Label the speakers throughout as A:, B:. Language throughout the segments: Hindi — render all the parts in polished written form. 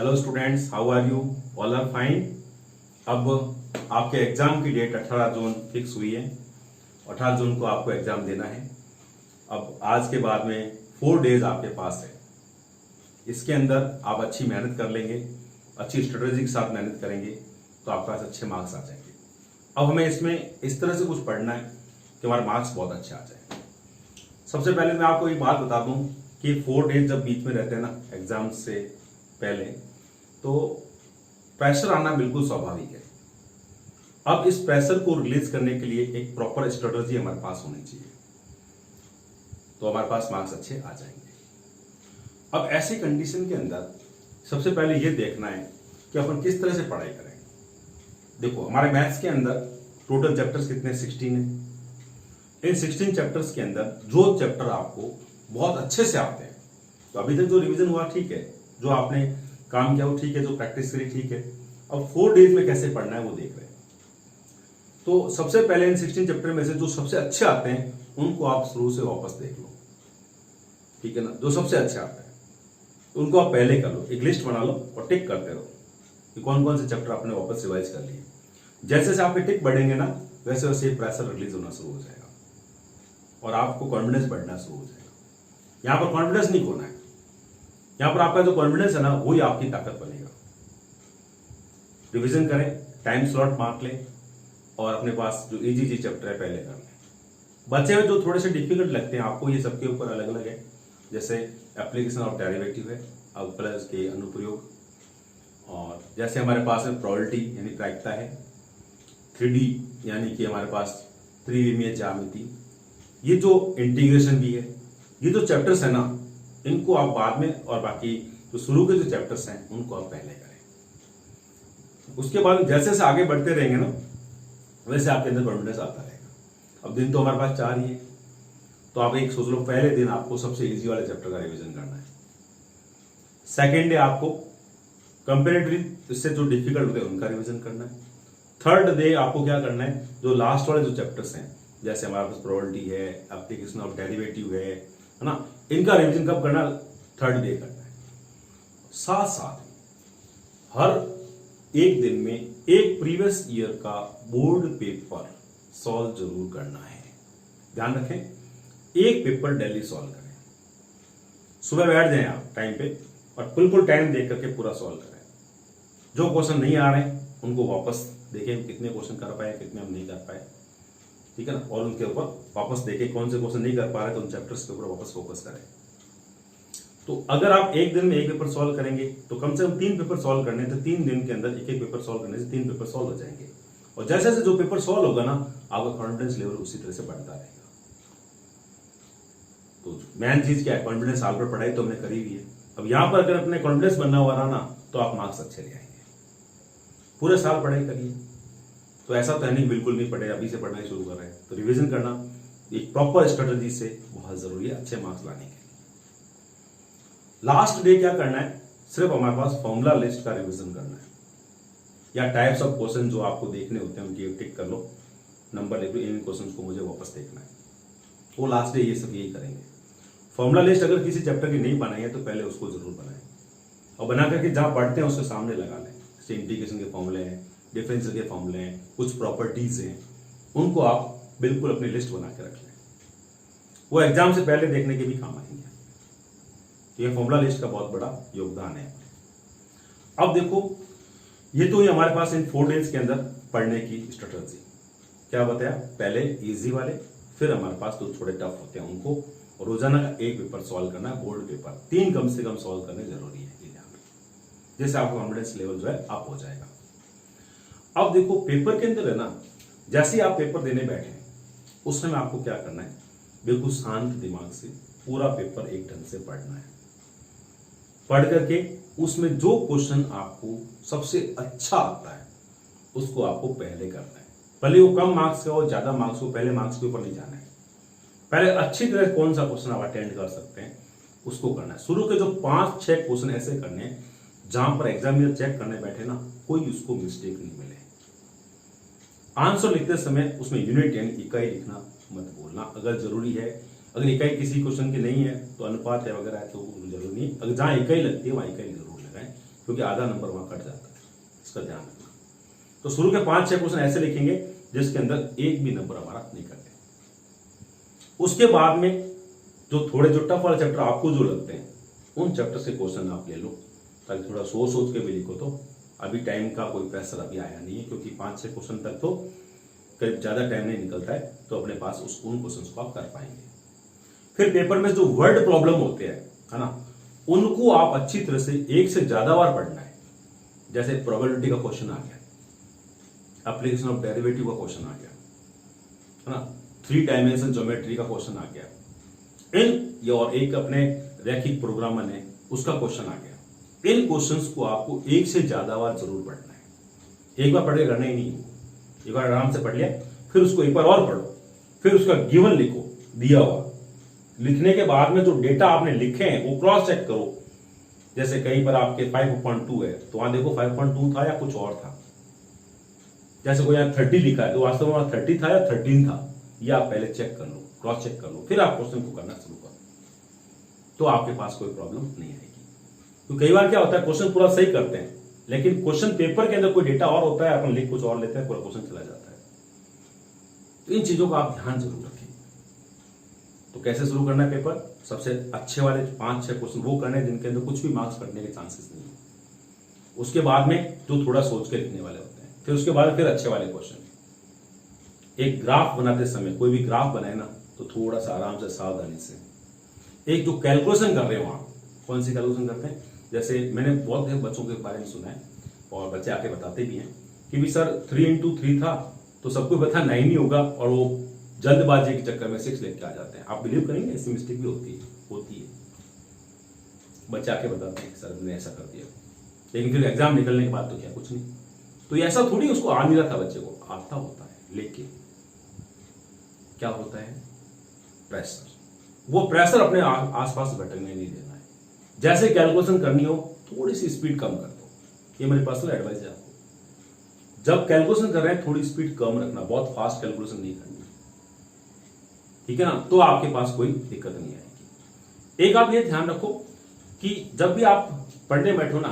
A: Hello students, how are you? All are fine. अब आपके एग्जाम की डेट 18 जून फिक्स हुई है। 18 जून को आपको एग्जाम देना है। अब आज के बाद में 4 डेज आपके पास है। इसके अंदर आप अच्छी मेहनत कर लेंगे, अच्छी स्ट्रेटेजी के साथ मेहनत करेंगे तो आपके पास अच्छे मार्क्स आ जाएंगे। अब हमें इसमें इस तरह से कुछ पढ़ना है कि हमारे मार्क्स बहुत अच्छे आ जाए। सबसे पहले मैं आपको एक बात बता दूं कि 4 डेज जब बीच में रहते हैं ना एग्जाम से पहले, तो प्रेशर आना बिल्कुल स्वाभाविक है। अब इस प्रेशर को रिलीज करने के लिए एक प्रॉपर स्ट्रेटजी हमारे पास होनी चाहिए, तो हमारे पास मार्क्स अच्छे आ जाएंगे। अब ऐसी कंडीशन के अंदर सबसे पहले यह देखना है कि अपन किस तरह से पढ़ाई करें। देखो, हमारे मैथ्स के अंदर टोटल चैप्टर्स कितने? 16 है। इन 16 चैप्टर्स के अंदर जो चैप्टर आपको बहुत अच्छे से आते हैं, तो अभी तक जो रिवीजन हुआ ठीक है, जो आपने काम किया वो ठीक है, जो प्रैक्टिस करी ठीक है। अब 4 डेज में कैसे पढ़ना है वो देख रहे हैं। तो सबसे पहले इन 16 चैप्टर में से जो सबसे अच्छे आते हैं उनको आप शुरू से वापस देख लो, ठीक है ना। जो सबसे अच्छे आते हैं उनको आप पहले कर लो, एक लिस्ट बना लो और टिक करते रहो कि कौन कौन से चैप्टर आपने वापस रिवाइज कर लिए। जैसे जैसे आपके टिक बढ़ेंगे ना, वैसे वैसे प्रेशर रिलीज होना शुरू हो जाएगा और आपको कॉन्फिडेंस बढ़ना शुरू हो जाएगा। यहां पर कॉन्फिडेंस नहीं खोना है, यहां पर आपका जो कॉन्फिडेंस है ना वही आपकी ताकत बनेगा। रिवीजन करें, टाइम स्लॉट मार्क लें और अपने पास जो इजी चैप्टर है पहले कर लें। बचे हुए जो थोड़े से डिफिकल्ट लगते हैं आपको, ये सबके ऊपर अलग अलग है। जैसे एप्लीकेशन ऑफ डेरिवेटिव है, अब प्लस के अनुप्रयोग, और जैसे हमारे पास है प्रोबेबिलिटी यानी प्रायिकता है, 3D यानी कि हमारे पास त्रिविमीय ज्यामिति, ये जो इंटीग्रेशन भी है। ये जो चैप्टर्स है ना इनको आप बाद में, और बाकी जो शुरू के जो चैप्टर्स हैं उनको आप पहले करें। उसके बाद जैसे जैसे आगे बढ़ते रहेंगे ना वैसे आपके अंदर कॉन्फिडेंस आता रहेगा। अब दिन तो हमारे पास 4 ही है, तो आप एक सोच लो, पहले दिन आपको सबसे इजी वाले चैप्टर का रिवीजन करना है। सेकेंड डे आपको कंपेरेटिवली इससे जो डिफिकल्ट होते हैं उनका रिवीजन करना है। थर्ड डे आपको क्या करना है, जो लास्ट वाले जो चैप्टर्स हैं, जैसे हमारे पास प्रोबेबिलिटी है, एप्लीकेशन ऑफ डेरिवेटिव है ना, इनका रिवीजन कब करना? थर्ड डे करना है। साथ साथ हर एक दिन में एक प्रीवियस ईयर का बोर्ड पेपर सॉल्व जरूर करना है। ध्यान रखें, एक पेपर डेली सॉल्व करें। सुबह बैठ जाएं आप टाइम पे और बिल्कुल टाइम देख करके पूरा सॉल्व करें। जो क्वेश्चन नहीं आ रहे उनको वापस देखें, कितने क्वेश्चन कर पाए, कितने हम नहीं कर पाए, ठीक है ना, और उनके ऊपर वापस देखें कौन से क्वेश्चन नहीं कर पा रहे तो उन चैप्टर्स के ऊपर वापस फोकस करें। तो अगर आप एक दिन में एक पेपर सॉल्व करेंगे तो कम से कम 3 पेपर सॉल्व करने, तो 3 दिन के अंदर एक एक पेपर सॉल्व करने से 3 पेपर सॉल्व हो जाएंगे। और जैसे जैसे जो पेपर सॉल्व होगा ना, आपका कॉन्फिडेंस लेवल उसी तरह से बढ़ता रहेगा। तो मेन चीज क्या है, कॉन्फिडेंस। साल पर पढ़ाई तो हमने करी हुई है, अब यहां पर अगर अपने कॉन्फिडेंस बनना हुआ रहा ना तो आप मार्क्स अच्छे ले आएंगे। पूरे साल पढ़ाई करिए, तो ऐसा तो है नहीं बिल्कुल नहीं पढ़े, अभी से पढ़ना शुरू कर रहे हैं। तो रिवीजन करना एक प्रॉपर स्ट्रेटजी से बहुत जरूरी है अच्छे मार्क्स लाने के लिए। लास्ट डे क्या करना है, सिर्फ हमारे पास फॉर्मूला लिस्ट का रिवीजन करना है, या टाइप्स ऑफ क्वेश्चन जो आपको देखने होते हैं उनकी टिक कर लो, नंबर लिख लो, इन क्वेश्चन को मुझे वापस देखना है। वो लास्ट डे ये सब यही करेंगे। फॉर्मूला लिस्ट अगर किसी चैप्टर की नहीं बनाई है तो पहले उसको जरूर बनाएं, और बना करके जहां पढ़ते हैं उसके सामने लगा लें। जैसे इंटीग्रेशन के फॉर्मूले हैं, डिफरेंशियल के फॉर्मूले हैं, कुछ प्रॉपर्टीज हैं, उनको आप बिल्कुल अपनी लिस्ट बना के रख लें। वो एग्जाम से पहले देखने के भी काम आएंगे। ये फॉर्मूला लिस्ट का बहुत बड़ा योगदान है। अब देखो, ये तो ये हमारे पास इन 4 डेज के अंदर पढ़ने की स्ट्रेटजी क्या बताया, पहले इजी वाले, फिर हमारे पास जो थोड़े टफ होते हैं उनको रोजाना का एक पेपर सॉल्व करना है। बोर्ड पेपर 3 कम से कम सॉल्व करने जरूरी है, जैसे आपका कॉन्फिडेंस लेवल जो है अप हो जाएगा। अब देखो, पेपर के अंदर है ना, जैसे ही आप पेपर देने बैठे उस समय आपको क्या करना है, बिल्कुल शांत दिमाग से पूरा पेपर एक ढंग से पढ़ना है। पढ़ करके उसमें जो क्वेश्चन आपको सबसे अच्छा आता है उसको आपको पहले करना है। भले वो कम मार्क्स का हो, ज्यादा मार्क्स हो, पहले मार्क्स के ऊपर नहीं जाना है। पहले अच्छी तरह कौन सा क्वेश्चन आप अटेंड कर सकते हैं उसको करना है। शुरू के जो 5-6 क्वेश्चन ऐसे करने हैं जहां पर एग्जामिनर चेक करने बैठे ना, कोई उसको मिस्टेक नहीं मिले। आंसर लिखते समय उसमें यूनिट यानी इकाई लिखना मत बोलना, अगर जरूरी है। अगर इकाई किसी क्वेश्चन की नहीं है तो अनुपात है वगैरह तो जरूरी नहीं। अगर जहां इकाई लगती है वहां इकाई जरूर लगाएं, क्योंकि आधा नंबर वहां कट जाता है, इसका ध्यान रखना। तो शुरू के 5-6 क्वेश्चन ऐसे लिखेंगे जिसके अंदर एक भी नंबर हमारा नहीं कटे। उसके बाद में जो थोड़े जो टफ वाले चैप्टर आपको जो लगते हैं उन चैप्टर से क्वेश्चन आप ले लो, ताकि थोड़ा सोच के भी लिखो। तो अभी टाइम का कोई प्रेशर अभी आया नहीं है, क्योंकि 5-6 क्वेश्चन तक तो करीब ज्यादा टाइम नहीं निकलता है, तो अपने पास उन क्वेश्चन को आप कर पाएंगे। फिर पेपर में जो वर्ड प्रॉब्लम होते हैं, है ना, उनको आप अच्छी तरह से एक से ज्यादा बार पढ़ना है। जैसे प्रोबेबिलिटी का क्वेश्चन आ गया, एप्लीकेशन ऑफ डेरिवेटिव का क्वेश्चन आ गया, है ना, 3 डायमेंशन ज्योमेट्री का क्वेश्चन आ गया, और एक अपने रैखिक प्रोग्रामर ने उसका क्वेश्चन आ गया। इन क्वेश्चंस को आपको एक से ज्यादा बार जरूर पढ़ना है। एक बार पढ़ के करना ही नहीं, एक बार आराम से पढ़ लिया, फिर उसको एक बार और पढ़ो, फिर उसका गिवन लिखो, दिया हुआ। लिखने के बाद में जो डेटा आपने लिखे हैं वो क्रॉस चेक करो। जैसे कहीं पर आपके 5.2 है, तो वहां देखो 5.2 था या कुछ और था। जैसे कोई यहाँ 30 लिखा है, तो वास्तव में वहां 30 था या 13 था, या आप पहले चेक कर लो, क्रॉस चेक कर लो, फिर आप क्वेश्चन को करना शुरू करो, तो आपके पास कोई प्रॉब्लम नहीं आएगी। तो कई बार क्या होता है, क्वेश्चन पूरा सही करते हैं, लेकिन क्वेश्चन पेपर के अंदर कोई डेटा और होता है, अपन लिख कुछ और लेते हैं, पूरा क्वेश्चन चला जाता है। तो इन चीजों का आप ध्यान जरूर रखें। तो कैसे शुरू करना है पेपर? सबसे अच्छे वाले 5-6 क्वेश्चन वो करने जिनके अंदर कुछ भी मार्क्स कटने के चांसेस नहीं है। उसके बाद में जो थोड़ा सोच के लिखने वाले होते हैं, फिर उसके बाद फिर अच्छे वाले क्वेश्चन। एक ग्राफ बनाते समय, कोई भी ग्राफ बनाए ना, तो थोड़ा सा आराम से सावधानी से एक जो कैलकुलेशन कर रहे हो वहां, कौन सी कैलकुलेशन करते हैं, जैसे मैंने बहुत बच्चों के बारे में सुना है और बच्चे आके बताते भी हैं कि भी सर 3 into 3 था, तो सबको पता 9 ही होगा, और वो जल्दबाजी के चक्कर में 6 लेके आ जाते हैं। आप बिलीव करेंगे ऐसी मिस्टेक भी होती है। बच्चे आके बताते हैं सर मैंने ऐसा कर दिया, लेकिन फिर एग्जाम निकलने के बाद तो क्या कुछ नहीं। तो ऐसा थोड़ी उसको आ नहीं रहा था, बच्चे को आता होता है, लेकिन क्या होता है, प्रेशर। वो प्रेशर अपने आसपास भटकने नहीं देना है। जैसे कैलकुलेशन करनी हो थोड़ी सी स्पीड कम कर दो, ये मेरी पर्सनल एडवाइस है आपको। जब कैलकुलेशन कर रहे हैं थोड़ी स्पीड कम रखना, बहुत फास्ट कैलकुलेशन नहीं करनी, ठीक है ना, तो आपके पास कोई दिक्कत नहीं आएगी। एक आप ये ध्यान रखो कि जब भी आप पढ़ने बैठो ना,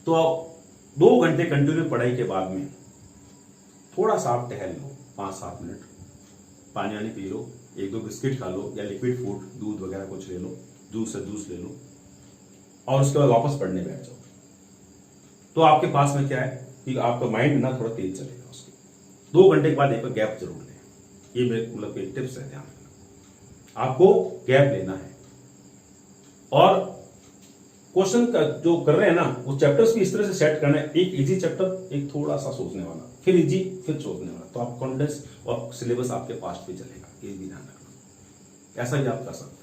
A: तो आप 2 घंटे कंटिन्यू पढ़ाई के बाद में थोड़ा सा आप टहल लो, 5-7 मिनट, पानी वानी पी लो, 1-2 बिस्किट खा लो, या लिक्विड फूड, दूध वगैरह कुछ ले लो, जूस ले लो, और उसके बाद वापस पढ़ने बैठ जाओ। तो आपके पास में क्या है कि आपका माइंड ना थोड़ा तेज चलेगा। उसके 2 घंटे के बाद एक गैप जरूर लें, ये मेरे मतलब एक टिप्स है, ध्यान रखना, आपको गैप लेना है। और क्वेश्चन का जो कर रहे हैं ना, वो चैप्टर्स भी इस तरह से सेट करना है, एक इजी चैप्टर, एक थोड़ा सा सोचने वाला, फिर इजी, फिर सोचने वाला, तो आप कॉन्फिडेंस और सिलेबस आपके फास्ट पे चलेगा, ये भी ध्यान रखना। ऐसा ही आप कर सकते हैं।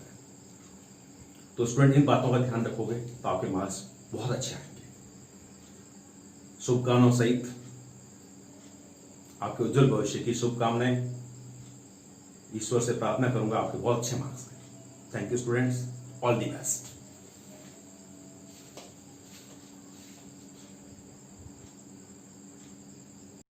A: तो स्टूडेंट इन बातों का ध्यान रखोगे तो आपके मार्क्स बहुत अच्छे आएंगे। शुभकामनाओं सहित आपके उज्जवल भविष्य की शुभकामनाएं, ईश्वर से प्रार्थना करूंगा आपके बहुत अच्छे मार्क्स आए। Thank you students, all the best.